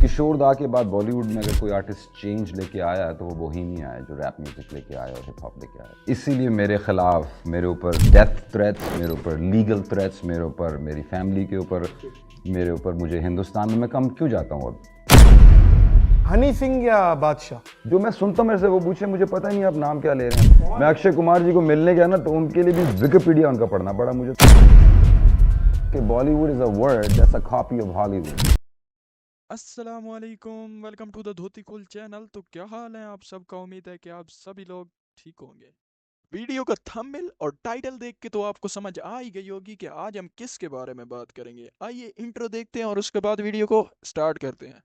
किशोर दा के बाद बॉलीवुड में अगर कोई आर्टिस्ट चेंज लेके आया है तो वो बोहेमिया है, जो रैप म्यूजिक लेके आया और हिप हॉप लेके आया। इसीलिए मेरे खिलाफ, मेरे ऊपर डेथ थ्रेट्स, मेरे ऊपर लीगल थ्रेट्स, मेरे ऊपर, मेरी फैमिली के ऊपर, मेरे ऊपर, मुझे हिंदुस्तान में मैं कम क्यों जाता हूँ अब? हनी सिंह या बादशाह? जो मैं सुनता हूँ मेरे से वो पूछे, मुझे पता ही नहीं आप नाम क्या ले रहे हैं। मैं अक्षय कुमार जी को मिलने गया ना तो उनके लिए भी विकिपीडिया उनका पढ़ना पड़ा मुझे कि Bollywood is a word that's a copy of Hollywood. अस्सलामुअलैकुम, वेलकम टू द धोती कुल चैनल। तो क्या हाल है आप सबका? उम्मीद है कि आप सभी लोग ठीक होंगे। वीडियो का थंबनेल और टाइटल देख के तो आपको समझ आ ही गई होगी कि आज हम किसके बारे में बात करेंगे। आइए इंट्रो देखते हैं और उसके बाद वीडियो को स्टार्ट करते हैं।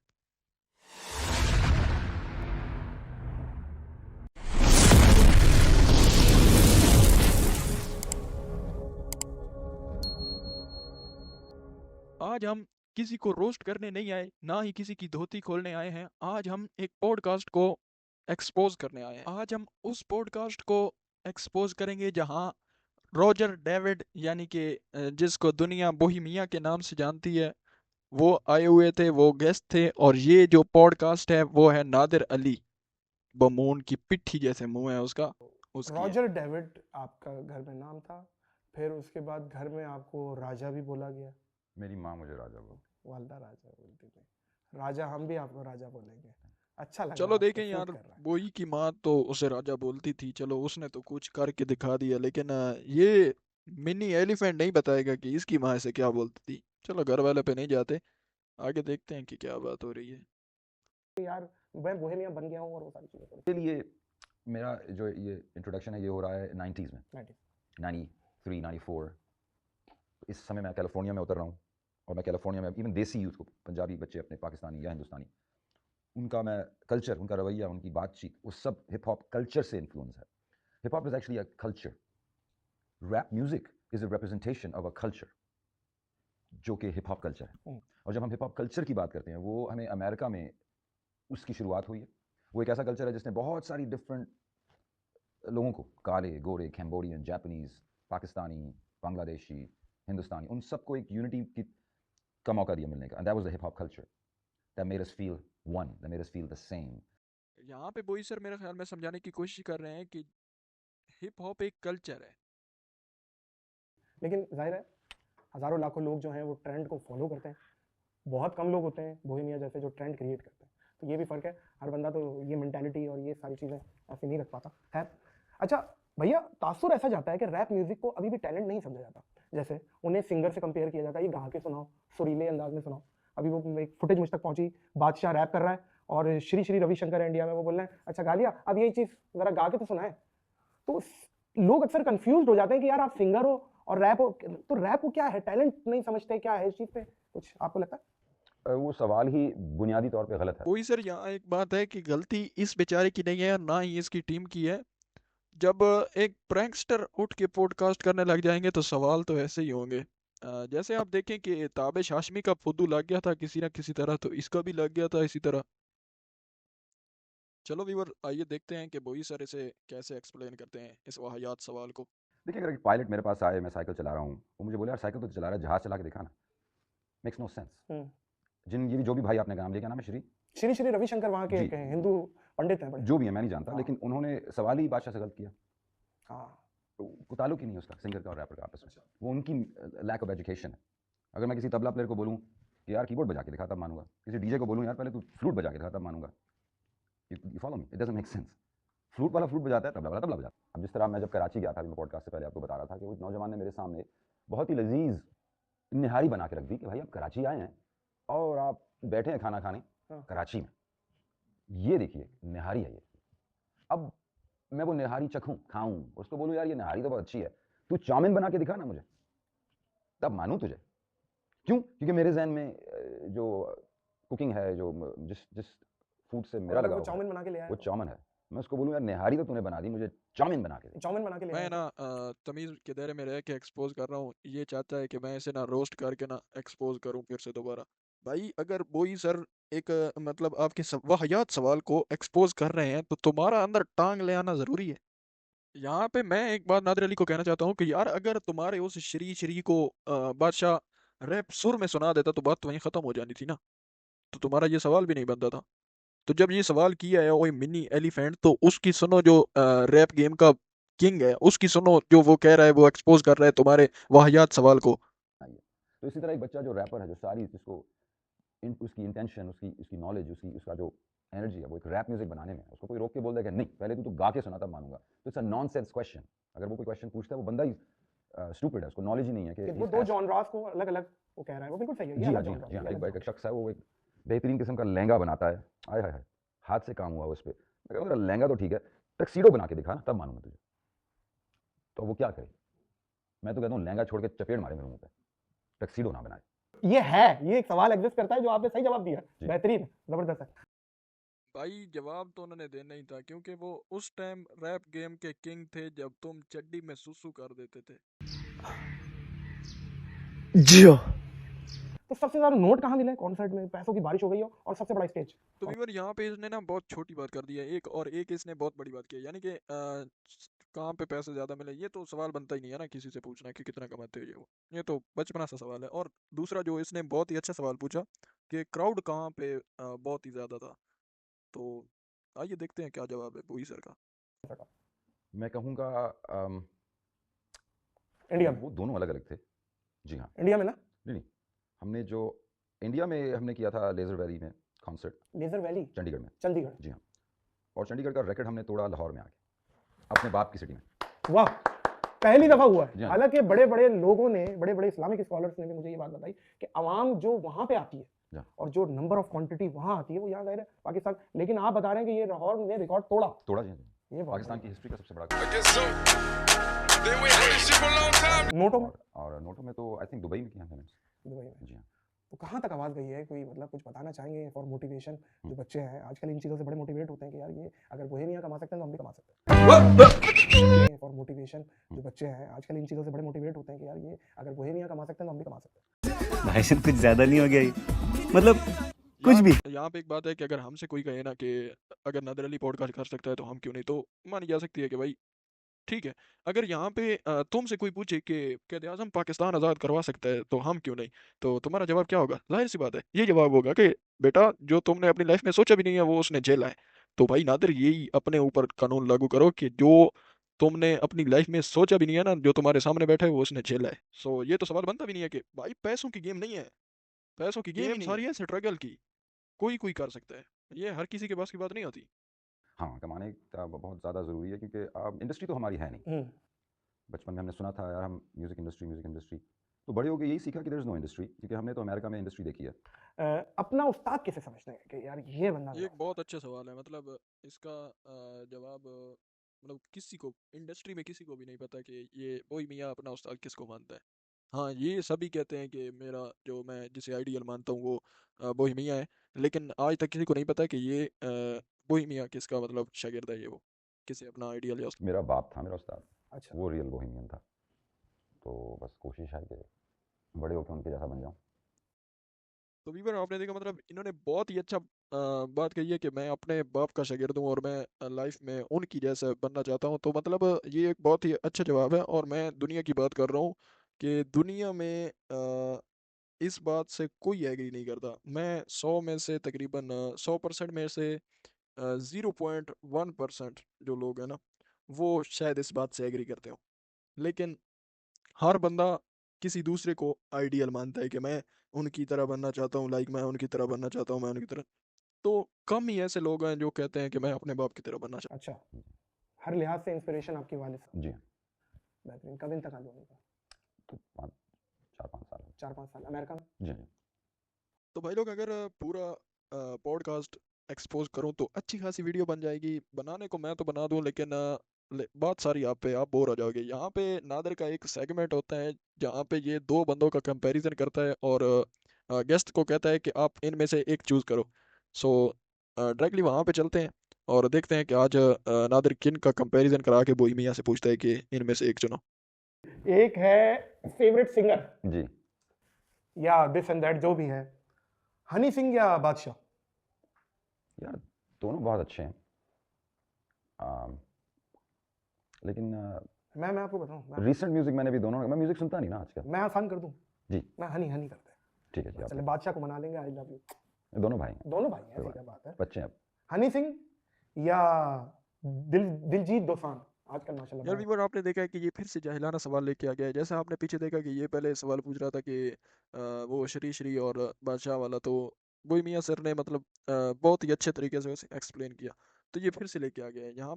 आज हम किसी को रोस्ट करने नहीं आए, ना ही किसी की धोती खोलने आए हैं। आज हम एक पॉडकास्ट को एक्सपोज करने आए हैं। आज हम उस पॉडकास्ट को एक्सपोज करेंगे जहां रॉजर डेविड यानी कि जिसको दुनिया बोहेमिया के नाम से जानती है, वो आए हुए थे, वो गेस्ट थे। और ये जो पॉडकास्ट है वो है नादिर अली बमून की पिट्ठी जैसे मुंह है उसका, उसकी है। रॉजर डेविड आपका घर में नाम था, फिर उसके बाद घर में आपको राजा भी बोला गया। मेरी माँ मुझे राजा बोल। वालदा राजा बोलती थी। राजा, हम भी आपको राजा बोलेंगे। अच्छा लग रहा चलो है, आप पे देखें सूट यार, कर रहा है। बोई की माँ तो उसे राजा बोलती थी, चलो उसने तो कुछ करके दिखा दिया। लेकिन ये मिनी एलिफेंट नहीं बताएगा कि इसकी माँ से क्या बोलती थी। चलो घर वाले पे नहीं जाते, आगे देखते हैं कि क्या बात हो रही है। यार मैं बोहेमिया बन गया हूँ और वो सारी चीजें इसके लिए मेरा जो ये इंट्रोडक्शन है ये हो रहा है 90s में, 93, 94। इस समय मैं कैलिफोर्निया में उतर रहा हूँ और मैं कैलिफोर्निया में इवन देसी यूथ को, पंजाबी बच्चे अपने पाकिस्तानी या हिंदुस्तानी, उनका मैं कल्चर, उनका रवैया, उनकी बातचीत, वो सब हिप हॉप कल्चर से इन्फ्लुएंस है। Hip hop is actually a culture. Rap music is a representation of a culture जो कि हिप हॉप कल्चर है। और जब हम हिप हॉप कल्चर की बात करते हैं, वो हमें अमेरिका में उसकी शुरुआत हुई है। वो एक ऐसा कल्चर है जिसने बहुत सारी डिफरेंट लोगों को, काले, गोरे, कैम्बोडियन, जापानीज, पाकिस्तानी, बांग्लादेशी, हिंदुस्तानी, उन सबको एक यूनिटी का मौका दिया मिलने का। And that was the hip hop culture that made us feel one, that made us feel the same. यहाँ पे बोई सर मेरे ख्याल में समझाने की कोशिश कर रहे हैं कि हिप हॉप एक कल्चर है। लेकिन जाहिर है हजारों लाखों लोग जो हैं वो ट्रेंड को फॉलो करते हैं। बहुत कम लोग होते हैं बोहेमिया जैसे जो ट्रेंड क्रिएट करते हैं। तो ये भी फर्क है, हर बंदा तो ये मेंटालिटी और ये सारी चीज़ें ऐसे नहीं रख पाता है। अच्छा भैया, तासुर ऐसा जाता है कि रैप म्यूजिक को अभी भी टैलेंट नहीं समझा जाता। जैसे उन्हें सिंगर से कंपेयर किया जाता है, ये गा के सुनाओ, सुरीले अंदाज में सुनाओ। अभी वो एक फुटेज मुझ तक पहुंची, बादशाह रैप कर रहा है और श्री श्री रविशंकर है इंडिया में, वो बोल रहे हैं अच्छा गा लिया, अब यही चीज़ ज़रा गा के तो सुनाए। तो लोग अक्सर कंफ्यूज हो जाते हैं कि यार आप सिंगर हो और रैप हो, तो रैप को क्या है, टैलेंट नहीं समझते क्या है इस चीज़ पे, कुछ आपको लगता है? वो सवाल ही बुनियादी तौर पे गलत है। बोई सर यहाँ एक बात है कि गलती इस बेचारे की नहीं है, ना ही इसकी टीम की है। जब एक प्रैंकस्टर उठ के पॉडकास्ट करने लग जाएंगे तो सवाल तो ऐसे ही होंगे। जैसे आप देखें कि ताबिश हाशमी का फुद्दू लग गया था किसी ना किसी तरह, तो इसका भी लग गया था इसी तरह। चलो व्यूअर, आइए देखते हैं कि बोई सर इसे कैसे एक्सप्लेन करते हैं इस वाहियात सवाल को। देखिए, अगर एक पायलट मेरे पास आए, मैं साइकिल चला रहा हूँ, वो मुझे बोले यार साइकिल तो चला रहा है, जहाज चला के दिखा ना, मेक्स नो सेंस। जिन ये भी जो भी भाई आपने नाम लिया, क्या नाम है, श्री श्री श्री रविशंकर वहाँ के जी, एक हिंदू पंडित हैं बड़े। जो भी है मैं नहीं जानता, हाँ। लेकिन उन्होंने सवाल ही बादशाह से गलत किया। हाँ। तो ताल्लुक ही नहीं है उसका सिंगर का और रैपर का आपस में। वो उनकी लैक ऑफ एजुकेशन है। अगर मैं किसी तबला प्लेयर को बोलूँ कि यार कीबोर्ड बजा के दिखा, तब मानूंगा। किसी डीजे को बोलूँ यार पहले तू फ्लूट बजा के दिखा, तब मानूंगा। You follow me, it doesn't make sense. Flute वाला फ्लूट बजाता है, तबला वाला तबला बजाता है। अब जिस तरह मैं जब कराची गया था, मैं पॉडकास्ट से पहले आपको बता रहा था कि वो नौजवान ने मेरे सामने बहुत ही लजीज निहारी बना के रख दी कि भाई आप कराची आए हैं और आप बैठे हैं खाना खाने कराची में, ये देखिए निहारी है ये। अब मैं वो निहारी चखूं, खाऊं, उसको बोलूं यार ये निहारी तो बहुत अच्छी है, तू चाउमीन बना के दिखा ना मुझे, तब मानूं तुझे। क्यों? क्योंकि मेरे जहन में जो कुकिंग है, जो जिस जिस फूड से मेरा अगर लगाव वो है, चाउमीन बना के ले आया वो तो चाउमीन है। मैं उसको बोलूं यार निहारी तो तूने बना दी, मुझे चाउमीन बना के दे। चाउमीन बना के ले मैं आया ना तो तमीज़ के दायरे में रह के एक्सपोज कर रहा हूँ, ये चाहता है कि मैं इसे ना रोस्ट करके ना एक्सपोज करूँ फिर से दोबारा। भाई अगर बोई सर एक मतलब आपके वाहियात सवाल को एक्सपोज कर रहे हैं तो तुम्हारा अंदर टांग ले आना ज़रूरी है। यहाँ पे मैं एक बात नादिर अली को कहना चाहता हूँ कि यार अगर तुम्हारे उस श्री श्री को बादशाह रैप सुर में सुना देता तो बात तो वहीं ख़त्म हो जानी थी ना। तो तुम्हारा ये सवाल भी नहीं बनता था। तो जब ये सवाल किया है ओए मिनी एलिफेंट, तो उसकी सुनो जो रैप गेम का किंग है, उसकी सुनो जो वो कह रहा है, वो एक्सपोज कर रहा है तुम्हारे वाहियात सवाल को। आइए। तो इसी तरह एक बच्चा जो रैपर है, जो सारी जिसको उसकी इंटेंशन, उसकी नॉलेज, उसका जो एनर्जी है, वो एक रैप म्यूजिक बनाने में है, उसको कोई रोक के बोल देगा नहीं पहले तू तो गा के सुना तब मानूंगा, तो इट्स अ नॉनसेंस क्वेश्चन। अगर वो कोई क्वेश्चन पूछता है, वो बंदा ही स्टूपिड है, उसको नॉलेज ही नहीं है कि वो दो जॉनरास को अलग अलग वो कह रहा है, वो बिल्कुल सही है। जी हाँ, जी हाँ, जी हाँ। एक शख्स है, वो एक बेहतरीन किस्म का लहंगा बनाता है, आय हाय हाय, हाथ से काम हुआ उस पर। मैं कहूँगा लहंगा तो ठीक है, टक्सीडो बना के दिखा ना, तब मानूंगा तुझे। तो वो क्या करे? मैं तो कहता हूँ लहंगा छोड़ के चपेट मारे मेरे मुंह पे, टक्सीडो ना बनाए। ये एक सवाल एग्जिस्ट करता है जो आपने सही जवाब दिया, बेहतरीन, जबरदस्त है। भाई जवाब तो उन्होंने देना ही था, क्योंकि वो उस टाइम रैप गेम के किंग थे जब तुम चड्डी में सुसु कर देते थे। जियो। तो सबसे ज्यादा नोट कहाँ मिला है? कॉन्सर्ट में पैसों की बारिश हो गई हो और सबसे बड़ा स्टेज। तो व्यूअर यहाँ पे इसने ना बहुत छोटी बात कर दी है एक, और एक इसने बहुत बड़ी बात की है, यानी कि कहाँ पे पैसे ज़्यादा मिले, ये तो सवाल बनता ही नहीं है ना किसी से पूछना कि कितना कमाते हो, ये तो बचपना सा सवाल है। और दूसरा जो इसने बहुत ही अच्छा सवाल पूछा कि क्राउड कहाँ पे बहुत ही ज़्यादा था। तो आइए देखते हैं क्या जवाब है बोई सर का। मैं कहूँगा इंडिया में। वो दोनों अलग अलग थे। जी हाँ। इंडिया में ना? नहीं, हमने जो इंडिया में हमने किया था लेज़र वैली में कॉन्सर्ट, लेजर वैली चंडीगढ़ में। चंडीगढ़। जी हाँ। और चंडीगढ़ का रिकॉर्ड हमने तोड़ा लाहौर में आके, अपने बाप की सिटी में। वाह, पहली दफा हुआ जी है। हाँ। हालांकि बड़े बड़े लोगों ने, बड़े बड़े इस्लामिक स्कॉलर्स ने भी मुझे ये बात बताई कि आवाम जो वहां पे आती है जी हाँ। और जो नंबर ऑफ क्वांटिटी वहां आती है वो यहाँ जाहिर है पाकिस्तान, लेकिन आप बता रहे हैं कि ये लाहौर ने रिकॉर्ड तोड़ा। तोड़ा जी हाँ। ये बहुत पाकिस्तान की हिस्ट्री का सबसे बड़ा नोटों में। और नोटों में तो आई थिंक दुबई में किया हमने। दुबई में। जी हाँ। तो कहाँ तक आवाज़ गई है? कोई मतलब कुछ बताना चाहेंगे फॉर मोटिवेशन? जो बच्चे हैं आजकल इन चीज़ों से बड़े मोटिवेट होते हैं कि यार ये अगर बोहेमिया कमा सकते हैं तो हम भी कमा सकते हैं। फॉर मोटिवेशन, जो बच्चे हैं आजकल इन चीज़ों से बड़े मोटिवेट होते हैं कि यार ये अगर बोहेमिया कमा सकते हैं तो हम भी कमा सकते हैं। भाई साहब कुछ ज्यादा नहीं हो गया ये? मतलब कुछ भी। यहाँ पे एक बात है कि अगर हमसे कोई कहे ना कि अगर नादर अली पॉडकास्ट कर सकता है तो हम क्यों नहीं, तो मानी जा सकती है कि भाई ठीक है। अगर यहाँ पे तुमसे कोई पूछे कि कैद आज़म पाकिस्तान आज़ाद करवा सकता है तो हम क्यों नहीं, तो तुम्हारा जवाब क्या होगा? जाहिर सी बात है, ये जवाब होगा कि बेटा जो तुमने अपनी लाइफ में सोचा भी नहीं है वो उसने झेला है। तो भाई नादिर यही अपने ऊपर कानून लागू करो कि जो तुमने अपनी लाइफ में सोचा भी नहीं है ना, जो तुम्हारे सामने बैठा है वो उसने झेला है। सो ये तो सवाल बनता भी नहीं है कि भाई पैसों की गेम नहीं है, पैसों की गेम सारी है स्ट्रगल की। कोई कोई कर सकता है, ये हर किसी के पास की बात नहीं होती। हाँ, कमाने का बहुत ज़्यादा ज़रूरी है, क्योंकि इंडस्ट्री तो हमारी है नहीं। बचपन में हमने सुना था यार हम म्यूज़िक इंडस्ट्री, तो बड़े होके यही सीखा कि देयर इज़ नो इंडस्ट्री, क्योंकि हमने तो अमेरिका में इंडस्ट्री देखी है। अपना उस्ताद कैसे समझते हैं कि यार ये बंदा ये मेरा एक बहुत अच्छा सवाल है, मतलब इसका जवाब मतलब किसी को इंडस्ट्री में किसी को भी नहीं पता कि ये बोई मियाँ अपना उस्ताद किसको मानता है। हाँ, ये सभी कहते हैं कि मेरा जो मैं जिसे आइडियल मानता हूँ वो बोई मियाँ है, लेकिन आज तक किसी को नहीं पता कि ये बोई मियाँ किसका मतलब शागिर्द है, ये वो किसे अपना आइडियल या मेरा बाप था मेरा उस्ताद, अच्छा। वो रियल बोहेमियन था। तो बस कोशिश है कि बड़े होकर उनके जैसा बन जाऊँ। तो वीवर आपने देखा, मतलब इन्होंने बहुत ही अच्छा बात कही है कि मैं अपने बाप का शागिर्द हूँ और मैं लाइफ में उनकी जैसा बनना चाहता हूँ। तो मतलब ये एक बहुत ही अच्छा जवाब है, और मैं दुनिया की बात कर रहा हूँ कि दुनिया में इस बात से कोई एग्री नहीं करता। मैं 100 में से तकरीबन 100% में से 0.1% जो लोग हैं ना, वो शायद इस बात से एग्री करते हो। लेकिन हर बंदा किसी दूसरे को आइडियल मानता है कि मैं उनकी तरह बनना चाहता हूँ, लाइक मैं उनकी तरह बनना चाहता हूँ, मैं उनकी तरह। तो कम ही ऐसे लोग हैं जो कहते हैं कि मैं अपने बाप की तरह बनना चाहता अच्छा, हर लिहाज से इंस्पिरेशन आपके वालिद साहब। जी हाँ। बेहतरीन। कब इंतकाल हुआ उनका? तो 4-5 साल। 4-5 साल अमेरिका में। जी हाँ। हूँ। तो भाई लोग अगर पूरा पॉडकास्ट एक्सपोज करूँ तो अच्छी खासी वीडियो बन जाएगी। बनाने को मैं तो बना दूँ, लेकिन बात सारी आप पे, आप बोर हो जाओगे। यहाँ पे नादर का एक सेगमेंट होता है जहाँ पे ये दो बंदों का कंपैरिजन करता है और गेस्ट को कहता है कि आप इनमें से एक चूज़ करो। सो डायरेक्टली वहाँ पे चलते हैं और देखते हैं कि आज नादर किन का कंपैरिजन करा के बोई मियाँ से पूछता है कि इनमें से एक चुनो। एक है फेवरेट सिंगर जी। या दिस एंड दैट जो भी है, हनी सिंह या बादशाह? यार दोनों बहुत अच्छे हैं, लेकिन मैं आपको बताऊं, रीसेंट म्यूज़िक मैंने भी दोनों, मैं म्यूज़िक सुनता नहीं ना आजकल। मैं आसान कर दूं, जी मैं हनी हनी करते हैं। ठीक है जी, चले बादशाह को मना लेंगे, आई लव यू। आप दोनों भाई हैं, दोनों भाई हैं, कोई ऐसी क्या बात है। बच्चे हैं अब। हनी सिंह या दिलजीत दोसांझ आजकल माशाल्लाह यार बड़ा- व्यूअर, आपने देखा है कि ये फिर से जाहिलाना सवाल लेके आ गया है। जैसा आपने पीछे देखा कि ये पहले सवाल पूछ रहा था कि वो श्री श्री और बादशाह वाला, तो वही मियाँ सर ने मतलब बहुत ही अच्छे तरीके से उसे एक्सप्लेन किया। तो ये फिर से लेके आ गया है यहाँ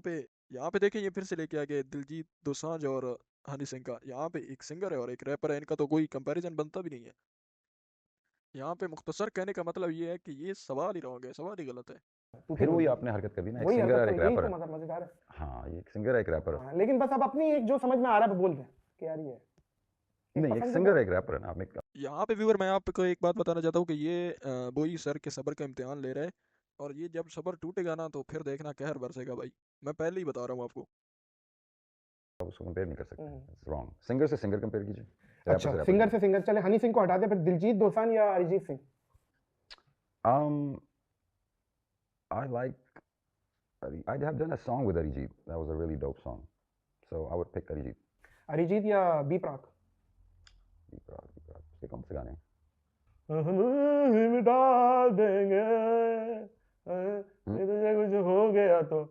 पे देखें, ये फिर से लेके आ गया है दिलजीत दोसांझ और हनी सिंह का। यहाँ पे एक सिंगर है और एक रैपर है, इनका तो कोई कंपैरिजन बनता भी नहीं है। यहाँ पे मुख्तसर कहने का मतलब ये है कि ये सवाल ही रॉन्ग है, सवाल ही गलत है। टूटी फिर वही हुई। आपने हरकत कर दी ना, एक वही सिंगर हरकत और तो एक यही रैपर तो है। मतलब मजेदार है। हाँ, ये एक सिंगर है एक रैपर है। हाँ, लेकिन बस अब अपनी एक जो समझ में आ रहा है वो बोल दें कि यार ये नहीं, एक पसंद सिंगर है। एक रैपर है ना, आप एक यहाँ पे व्यूअर मैं आपको एक बात बताना चाहता हूँ कि ये बोई सर के सब्र का इम्तिहान ले रहे हैं, और ये जब सब्र टूटेगा ना तो फिर देखना कहर बरसेगा भाई। मैं पहले ही बता रहा हूँ आपको। आप उसको कंपेयर नहीं कर सकते, इट्स रॉन्ग। सिंगर से सिंगर कंपेयर कीजिए, रैपर अच्छा, से रैपर सिंगर कीजिए। से सिंगर, चले हनी सिंह को हटा दे, फिर दिलजीत दोसांझ या Arijit Singh. I like I have done a song with Arijit. That was a really dope song. So I would pick Arijit. Arijit या बी प्राक। उसके कौन से गाने हैं? हम मिटा देंगे तुझे कुछ हो गया तो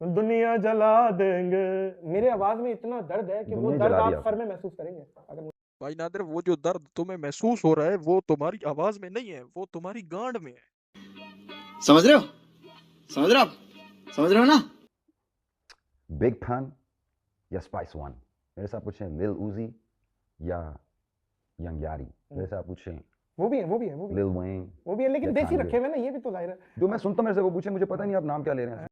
दुनिया जला देंगे। मेरे आवाज में इतना दर्द है कि वो दुनिया दर्द जला दी आप आपने। सर में महसूस करेंगे अगर भाई नादिर, वो जो दर्द तुम्हें महसूस हो रहा है वो तुम्हारी आवाज में नहीं है, वो तुम्हारी गांड में है। समझ रहे हो? समझ रहे हो आप? समझ रहे हो ना? बिग फन या स्पाइस वन? मेरे से आप पूछें लिल उजी या यंग यारी, मेरे से आप पूछें वो भी है, वो भी है, वो भी है, लिल वेन वो भी है, लेकिन या देसी Kanye। रखे हुए ना, ये भी तो जाहिर है। जो मैं सुनता हूं मेरे से वो पूछे, मुझे पता नहीं आप नाम क्या ले रहे हैं।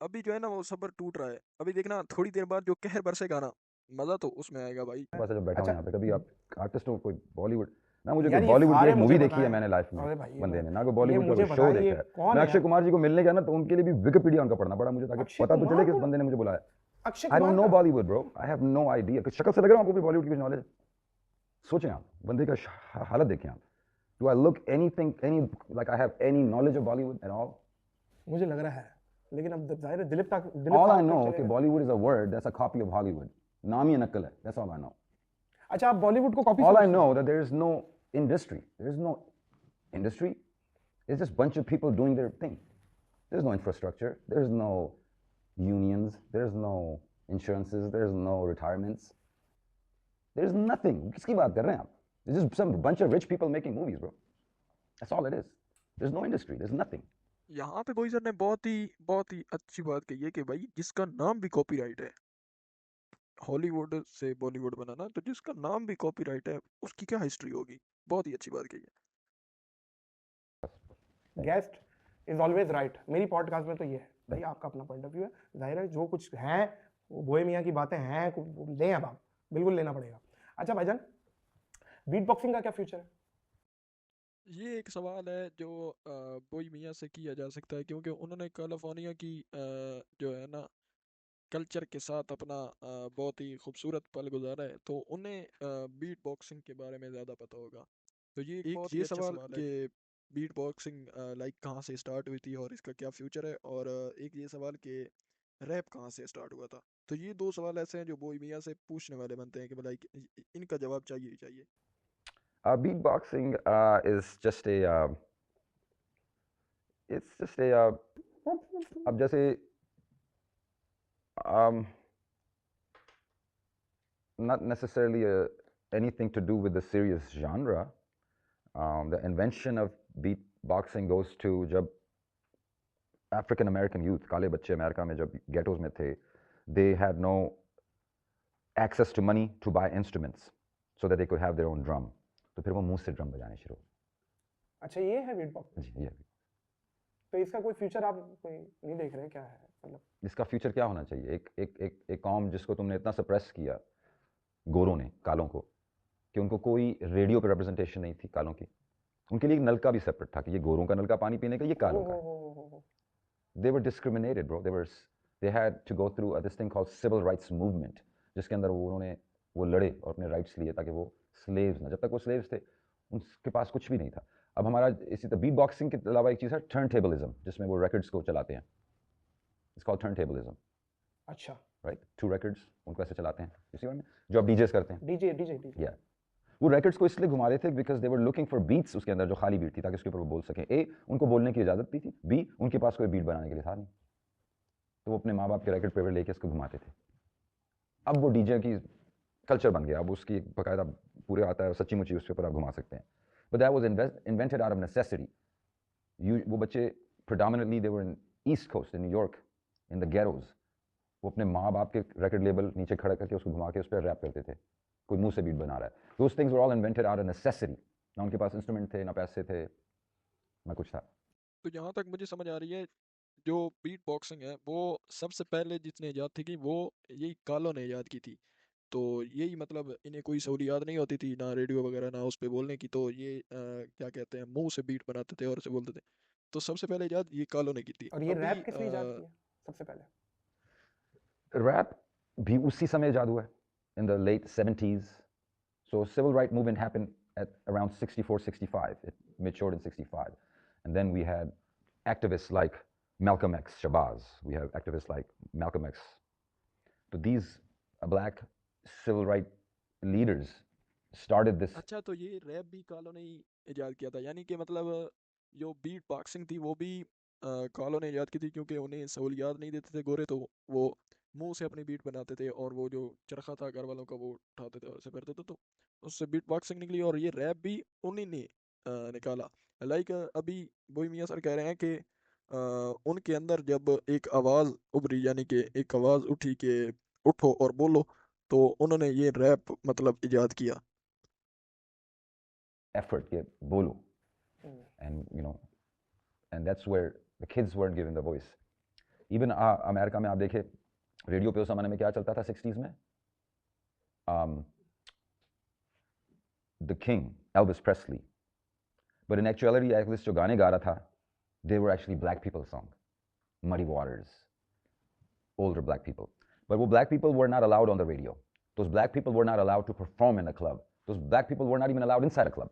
अभी जो है ना वो सब्र टूट रहा है। अभी देखना थोड़ी देर बाद जो कहर बरसेगा ना, मजा तो उसमें आएगा भाई। पास जब बैठा हूं अच्छा, यहाँ पे, कभी आप आर्टिस्ट हो कोई बॉलीवुड ना, मुझे यार कोई ये बॉलीवुड की सारे एक मुझे मूवी देखी है बताएं। मैंने लाइफ में अरे भाई, बंदे ने, ना कोई ये बॉलीवुड का मुझे कोई शो बताइए, देखा है। कौन मैं है अक्षय यार? कुमार जी को मिलने गया ना, तो उनके लिए भी विकिपीडिया उनका पढ़ना पड़ा मुझे, ताकि अक्षय पता तो कुमार चले कि इस को? बंदे ने मुझे बुलाया। Akshay I don't Kumar know का? Bollywood bro, I have no idea. शक्ल से लग रहा है आपको भी बॉलीवुड की कुछ नॉलेज? सोचें आप बंदे का हालत देखें आप। Do I look anything any like I have any knowledge of Bollywood at all? मुझे लग रहा है, लेकिन अब जाहिर है दिलीप तक ऑल आई नो कि Bollywood is a word that's a copy of Hollywood. नाम ही नकल है, दैट्स ऑल आई नो। अच्छा, आप बॉलीवुड को कॉपी All I समझते know हैं? that there is no industry. There is no industry. It's just a bunch of people doing their thing. There's no infrastructure. There's no unions. There's no insurances. There's no retirements. There's nothing. किसकी बात कर रहे हैं आप? There's just some bunch of rich people making movies, bro. That's all it is. There's no industry. There's nothing. यहाँ पे बोई sir ने बहुत ही अच्छी बात कही है कि भाई जिसका नाम भी कॉपीराइट है, हॉलीवुड से बॉलीवुड बनाना, तो जिसका नाम भी कॉपीराइट है उसकी क्या हिस्ट्री होगी। बहुत ही अच्छी बात कही है। Guest is always right. मेरी पॉडकास्ट में तो ये है भाई, आपका अपना पॉइंट ऑफ व्यू है, जाहिर है जो कुछ है वो बोहे मियाँ की बातें हैं, लें अब आप, बिल्कुल लेना पड़ेगा। अच्छा भाईजान, बीट बॉक्सिंग का क्या फ्यूचर है? ये एक सवाल है जो बोई मियाँ से किया जा सकता है, क्योंकि उन्होंने कैलिफोर्निया की जो है ना कल्चर के साथ अपना बहुत ही खूबसूरत पल गुजारा है, तो उन्हें बीट बॉक्सिंग के बारे में ज़्यादा पता होगा। तो ये एक बहुत ही अच्छा सवाल कि बीट बॉक्सिंग लाइक कहाँ से स्टार्ट हुई थी और इसका क्या फ्यूचर है, और एक ये सवाल कि रैप कहाँ से स्टार्ट हुआ था। तो ये दो सवाल ऐसे हैं जो बोई मियाँ से पूछने वाले बनते हैं कि लाइक इनका जवाब चाहिए ही चाहिए। Beatboxing is just a it's just a अब जैसे not necessarily anything to do with the serious genre. The invention of beatboxing goes to जब African American youth, काले बच्चे अमेरिका में जब ghettos में थे, they had no access to money to buy instruments so that they could have their own drum. तो फिर वो मुंह से ड्रम बजाने शुरू। अच्छा, ये है बीट बॉक्सिंग। जी, ये तो इसका कोई फ्यूचर आप कोई नहीं देख रहे, क्या है मतलब? इसका फ्यूचर क्या होना चाहिए? एक कौम जिसको तुमने इतना सप्रेस किया, गोरों ने कालों को, कि उनको कोई रेडियो पे रिप्रेजेंटेशन नहीं थी कालों की। उनके लिए एक नलका भी सेपरेट था कि ये गोरों का नलका पानी पीने का, ये कालों का। They were discriminated, bro. They had to go through this thing called civil rights movement, जिसके अंदर उन्होंने वो लड़े और अपने राइट्स लिए ताकि वो स्लेव्स ना, जब तक वो स्लेव्स थे उनके पास कुछ भी नहीं था। अब हमारा इसी तरह बीट बॉक्सिंग के अलावा एक चीज़ है टर्न टेबलिज्म, जिसमें वो रिकॉर्ड्स को चलाते हैं। It's called turntablism. अच्छा, राइट, 2 records उनको ऐसे चलाते हैं इसी में, जो आप डीजेस करते हैं। डीजे। या वो records को इसलिए घुमा रहे थे because they were looking for beats उसके अंदर जो खाली beat थी ताकि उसके ऊपर वो बोल सकें. A, उनको बोलने की इजाज़त भी थी. B, उनके पास कोई beat बनाने के लिए था नहीं. तो वो अपने माँ बाप के record player लेके इसको घुमाते थे. अब वो DJ की कल्चर बन गया. अब उसकी बकायदा पूरे आता है, सच्ची मुच्ची उसके ऊपर आप घुमा सकते हैं. But that was invented out of necessity. वो बच्चे predominantly they were in East Coast in New York in the ghettos. वो अपने माँ बाप के record label नीचे खड़ा करके उसको घुमा के उस पर रैप करते थे. कोई मुंह से बीट बना रहा है. Those things were all invented out of necessity. ना उनके पास इंस्ट्रूमेंट थे, ना पैसे थे, ना कुछ था. तो जहाँ तक मुझे समझ आ रही है, जो बीट बॉक्सिंग है वो सबसे पहले जिसने ईजाद थी की वो यही कालो ने ईजाद की थी. तो यही मतलब इन्हें कोई सहूलियात नहीं होती थी, ना रेडियो वगैरह ना उस पे बोलने की, तो ये क्या कहते हैं मुंह से बीट बनाते थे और से बोलते थे. तो सबसे पहले ईजाद ये कालो ने की थी. और ये अभी, रैप किसने इजाद किया सबसे पहले? रैप भी उसी समय इजाद हुआ है, in the late 70s. So civil right movement happened at around 64, 65. It matured in 65. And then we had activists like Malcolm X, Shabazz. We have activists like Malcolm X. So these black civil right leaders started this. अच्छा, तो ये rap भी कालो ने ही इजाद किया था, यानी कि मतलब जो बीट बॉक्सिंग थी वो भी कालो ने इजाद की थी, क्योंकि उन्हें सहूलियात नहीं देते थे गोरे, तो वो मुंह से अपनी बीट बनाते थे और वो जो चरखा था घर वालों का वो उठाते थे और ऐसे करते थे, तो उससे बीट बॉक्सिंग निकली. और ये रैप भी उन्हीं ने निकाला. लाइक अभी वही मियाँ सर कह रहे हैं कि उनके अंदर जब एक आवाज़ उभरी, यानी कि एक आवाज़ उठी कि उठो और बोलो, तो उन्होंने ये रैप मतलब इजाद किया. Effort के बोलो. And you know, and that's where the kids weren't given the voice. Even America में आप देखें रेडियो पे उस ज़माने में क्या चलता था 60s में? The King, Elvis Presley. But in actuality, Elvis जो गाने गा रहा था, they were actually black people song. Muddy Waters, older black people. But what black people were not allowed on the radio. Those black people were not allowed to perform in a club. Those black people were not even allowed inside a club.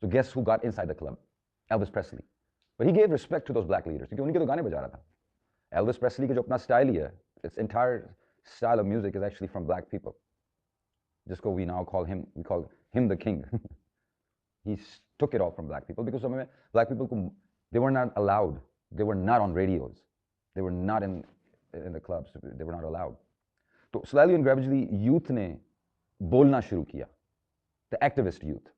So guess who got inside the club? Elvis Presley. But he gave respect to those black leaders क्योंकि उनके तो गाने बजा रहा था. Elvis Presley का जो अपना style ही है, its entire style of music is actually from black people. जिसको we now call him, we call him the king. He took it all from black people because some black people they were not allowed. They were not on radios. They were not in the clubs. They were not allowed. So slowly and gradually, youth ने बोलना शुरू किया. The activist youth.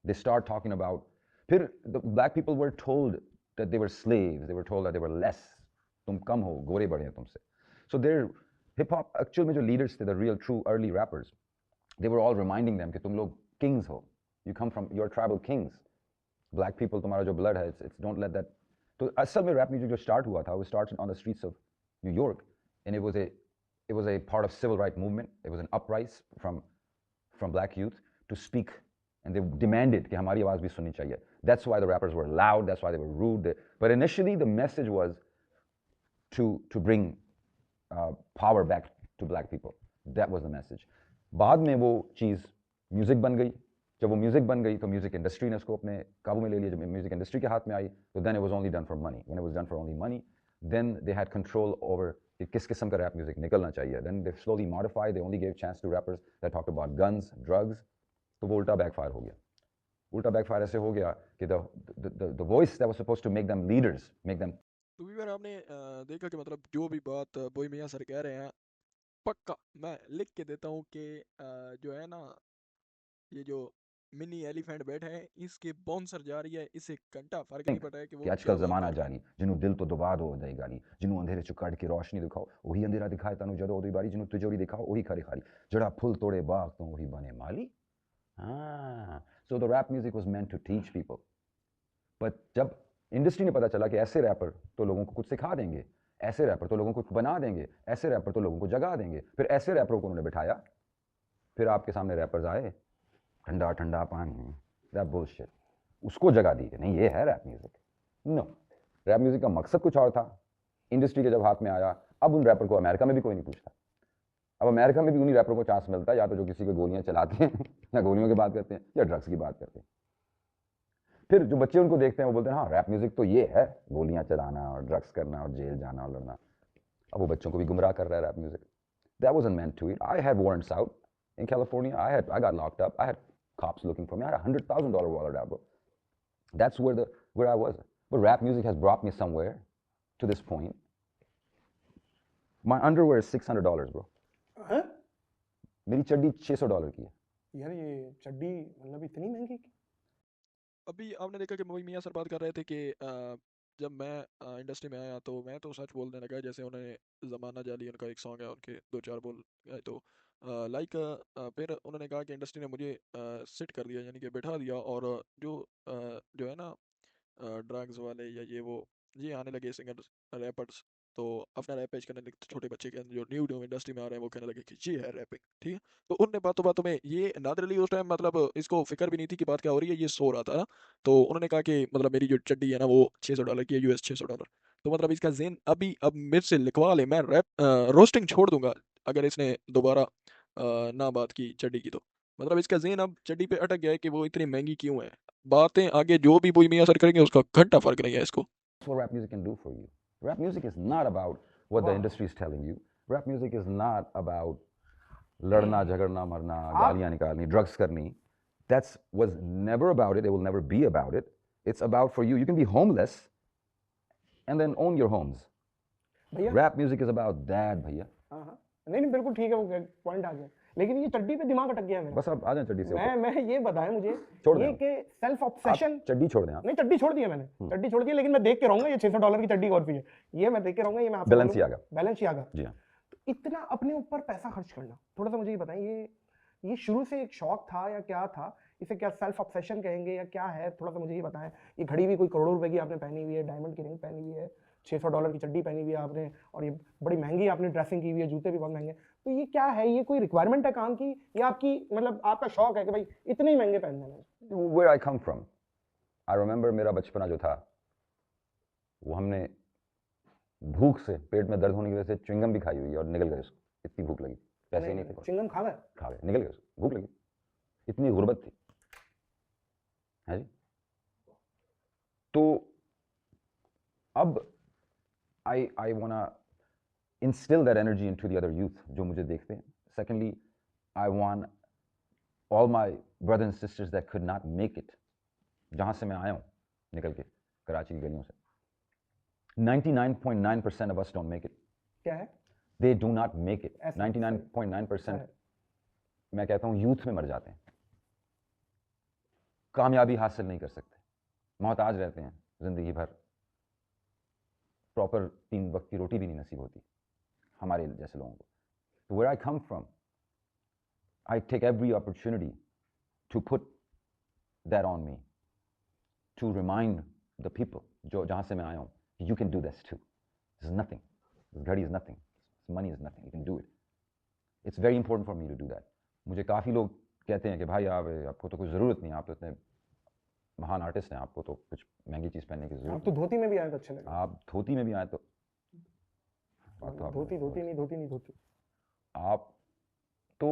They start talking about. फिर the black people were told that they were slaves. They were told that they were less. तुम कम हो, गोरे बड़े हैं तुमसे. So their hip hop actual में जो leaders थे, the real true early rappers, they were all reminding them कि तुम लोग kings हो. You come from your tribal kings. Black people, तुम्हारा जो blood है, it's don't let that. तो असल में rap music जो start हुआ था, it started on the streets of New York, and it was a part of civil rights movement. It was an uprising from black youth to speak, and they demanded कि हमारी आवाज़ भी सुननी चाहिए. That's why the rappers were loud. That's why they were rude. But initially, the message was to bring power back to black people. That was the message. बाद में वो चीज़ music बन गई. जब वो म्यूज़िक बन गई तो म्यूज़िक इंडस्ट्री ने उसको अपने काबू में ले लिया. जब म्यूज़िक इंडस्ट्री के हाथ में आई तो then it was only done for money. When it was done for only money, then they had control over कि किस किस्म का रैप म्यूज़िक निकलना चाहिए. Then they slowly modified. They only gave chance to rappers that talked about guns, drugs. तो वो उल्टा backfire हो गया. उल्टा बैकफायर ऐसे हो गया कि the voice that was supposed to make them leaders, make them. तो व्यूअर आपने देखा कि मतलब जो भी बात बोई मियाँ सर कह रहे हैं, पक्का मैं लिख के देता हूँ कि जो है ना, ये जो मिनी एलिफेंट बैठा है इसके बाउंसर जा रही है, इसे घंटा फर्क नहीं पड़ रहा है कि वो कि आजकल जमाना जारी जिन्हों दिल तो दुआ दो दई गाली जिन्हों अंधेरे चो कड़ के रोशनी दिखाओ वही अंधेरा दिखाए तानु जदों ओदी बारी जिन्हों तिजोरी दिखाओ वही खरे खाली जड़ा फुल तोड़े बाग तो वही बने माली. So the rap music was meant to teach people. But जब इंडस्ट्री ने पता चला कि ऐसे रैपर तो लोगों को कुछ सिखा देंगे, ऐसे रैपर तो लोगों को कुछ बना देंगे, ऐसे रैपर तो लोगों को जगा देंगे, फिर ऐसे रैपरों को उन्होंने बिठाया. फिर आपके सामने रैपर्स आए, ठंडा ठंडा पानी, दैट बुलशिट, उसको जगा दी कि नहीं ये है rap music. No, rap music का मकसद कुछ और था. इंडस्ट्री के जब हाथ में आया, अब उन रैपर को अमेरिका में भी कोई नहीं पूछता. अब अमेरिका में भी उन्हीं रैपर को चांस मिलता है, या तो जो किसी को गोलियां चलाते हैं या गोलियों की बात करते हैं या ड्रग्स की बात करते हैं. फिर जो बच्चे उनको देखते हैं वो बोलते हैं हाँ रैप म्यूजिक तो ये है, गोलियां चलाना और ड्रग्स करना और जेल जाना और लड़ना. अब वो बच्चों को भी गुमराह कर रहा है rap music. That wasn't meant to it. I had warrants out in California, I got locked up. I had cops looking for me. I had $100,000 wallet out, bro. That's where I was. But rap music has brought me somewhere to this point. My underwear is $600, bro. हाँ? मेरी चड्डी $600 की है. यार ये चड्डी मतलब इतनी महंगी की? अभी आपने देखा कि मोई मियाँ सर बात कर रहे थे कि जब मैं इंडस्ट्री में आया तो मैं तो सच बोलने लगा, जैसे उन्होंने ज़माना जाली उनका एक सॉन्ग है, उनके 2-4 बोल गए तो लाइक फिर उन्होंने कहा कि इंडस्ट्री ने मुझे सिट कर दिया, यानी कि बैठा दिया, और जो है ना ड्रग्स वाले या ये आने लगे सिंगर्स रैपर्स, तो अपना रैप पेश करने लगे, तो छोटे बच्चे के जो न्यू इंडस्ट्री में आ रहे हैं वो कहने लगे कि ये है रैपिंग, ठीक है। तो उनने बातों बातों में ये नादर अली उस टाइम मतलब इसको फिक्र भी नहीं थी कि बात क्या हो रही है, ये सो रहा था ना, तो उन्होंने कहा कि मतलब मेरी जो चड्डी है ना वो $600 की है, US $600। तो मतलब इसका जेन अभी अब मेरे से लिखवा ले, मैं रैप रोस्टिंग छोड़ दूंगा अगर इसने दोबारा ना बात की चड्डी की, तो मतलब इसका जेन अब चड्डी पे अटक गया है कि वो इतनी महंगी क्यों है। बातें आगे जो भी बोई मियाँ सर करेंगे उसका घंटा फर्क नहीं है इसको। That's what rap music can do for you. Rap music is not about what the industry is telling you. Rap music is not about लड़ना झगड़ना मरना गालियां निकालनी ड्रग्स करनी. That's was never about it. It will never be about it. It's about for you. You can be homeless and then own your homes. भैया Rap music is about that, भैया. हाँ हाँ नहीं नहीं बिल्कुल ठीक है, वो पॉइंट आ गया, लेकिन ये चड्डी पे दिमाग अटक गया मेरा। बस आप आ जाएं चड्डी से मैं ये बताएं मुझे छोड़ ये दें कि सेल्फ ऑब्सेशन। आप चड्डी छोड़ दें आप. नहीं चड्डी छोड़ दी है मैंने, चड्डी छोड़ दी है, लेकिन मैं देख के रहूंगा ये $600 की चड्डी कौन सी है, ये मैं देख के रहूंगा, ये मैं आपको Balenciaga. Balenciaga। जी हाँ. तो इतना अपने ऊपर पैसा खर्च करना, थोड़ा सा मुझे ये बताएं, ये शुरू से एक शौक था या क्या था, इसे क्या सेल्फ ऑब्सेशन कहेंगे या क्या है, थोड़ा सा मुझे ये बताएं। ये घड़ी भी कोई करोड़ों रुपए की आपने पहनी हुई है, डायमंड की रिंग पहनी हुई है, $600 की चड्डी पहनी हुई है आपने, और ये बड़ी महंगी आपने ड्रेसिंग की हुई है, जूते भी बहुत महंगे, तो ये क्या है, ये कोई रिक्वायरमेंट है काम की या आपकी मतलब आपका शौक है कि भाई इतने ही महंगे पहनने हैं? Where I come from, I remember मेरा बचपना जो था वो हमने भूख से, पेट में दर्द होने की वजह से च्युइंगम भी खाई हुई है और निकल गए उसको, इतनी भूख लगी, पैसे ही नहीं थे, चिंगम खा गए? खा गए, निकल गए उसको, भूख लगी, इतनी गुर्बत थी, है जी। तो अब I wanna instill that energy into the other youth जो मुझे देखते हैं. Secondly, I want all my brothers and sisters that could not make it, जहाँ से मैं आया हूँ निकल के कराची की गलियों से, 99.9% of us don't make it. क्या है? They do not make it. 99.9% मैं कहता हूँ यूथ में मर जाते हैं, कामयाबी हासिल नहीं कर सकते, मोहताज रहते हैं जिंदगी भर, प्रॉपर 3 वक्त की रोटी भी नहीं नसीब होती हमारे जैसे लोगों को. So where I come from, I take every opportunity to put that on me, to remind the people जो जहाँ से मैं आया हूँ, you can do this too. This is nothing. This घड़ी is nothing. This money is nothing. You can do it. It's very important for me to do that. मुझे काफ़ी लोग कहते हैं कि भाई आपको तो कोई ज़रूरत नहीं, आप तो इतने महान आर्टिस्ट हैं, आपको तो कुछ महंगी चीज़ पहनने की ज़रूरत आप तो धोती में भी आए तो अच्छे लगे। आप धोती में भी आए तो धोती आप तो,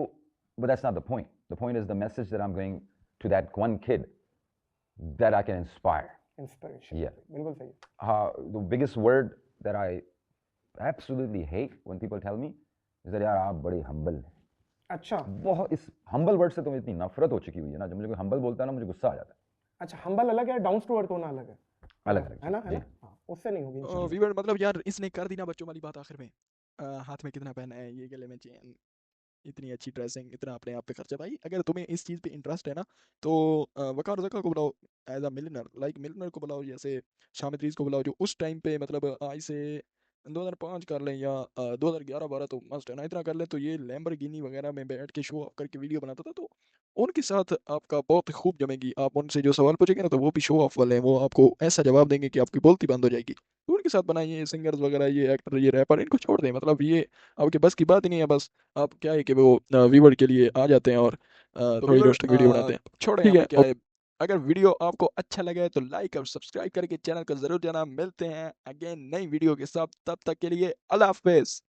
but that's not the point. The point is the message that I'm going to that one kid that I can inspire. Inspiration. Yeah. बिल्कुल सही। The biggest word that I absolutely hate when people tell me is that यार आप बड़े humble हैं. अच्छा। बहुत इस humble word से तो इतनी नफरत हो चुकी हुई है ना, जब मुझे कोई humble बोलता है ना मुझे गुस्सा आ जाता है. अच्छा, humble अलग है, down to earth होना अलग है। अलग है ना? हाँ, उससे नहीं होगी। वीवर मतलब यार इसने कर दी ना बच्चों वाली बात आखिर में, हाथ में कितना पहना है, ये गले में चेन, इतनी अच्छी ड्रेसिंग, इतना अपने आप पे खर्चा। भाई अगर तुम्हें इस चीज़ पे इंटरेस्ट है ना तो वकार ज़का को बुलाओ एज अ मिलनर, लाइक मिलनर को बुलाओ, जैसे शामिद रीज़ को बुलाओ, जो उस टाइम पे मतलब आज से 2005 कर लें या 2011-12 तो मस्ट है ना, इतना कर ले तो ये लैम्बोर्गिनी वगैरह में बैठ के शो ऑफ करके वीडियो बनाता था, तो उनके साथ आपका बहुत खूब जमेगी। आप उनसे जो सवाल पूछेंगे ना तो वो भी शो ऑफ वाले हैं, वो आपको ऐसा जवाब देंगे कि आपकी बोलती बंद हो जाएगी। तो उनके साथ बनाइए, सिंगर्स वगैरह, ये एक्टर, ये रैपर, इनको छोड़ दें, मतलब ये आपके बस की बात ही नहीं है। बस आप क्या है कि वो व्यूवर के लिए आ जाते हैं और थोड़ी रोस्टिंग वीडियो बनाते हैं, छोड़ें। ठीक है, क्या है, अगर वीडियो आपको अच्छा लगा है तो लाइक और सब्सक्राइब करके चैनल को ज़रूर जाना। मिलते हैं अगेन नई वीडियो के साथ, तब तक के लिए अल्लाह हाफ़िज़।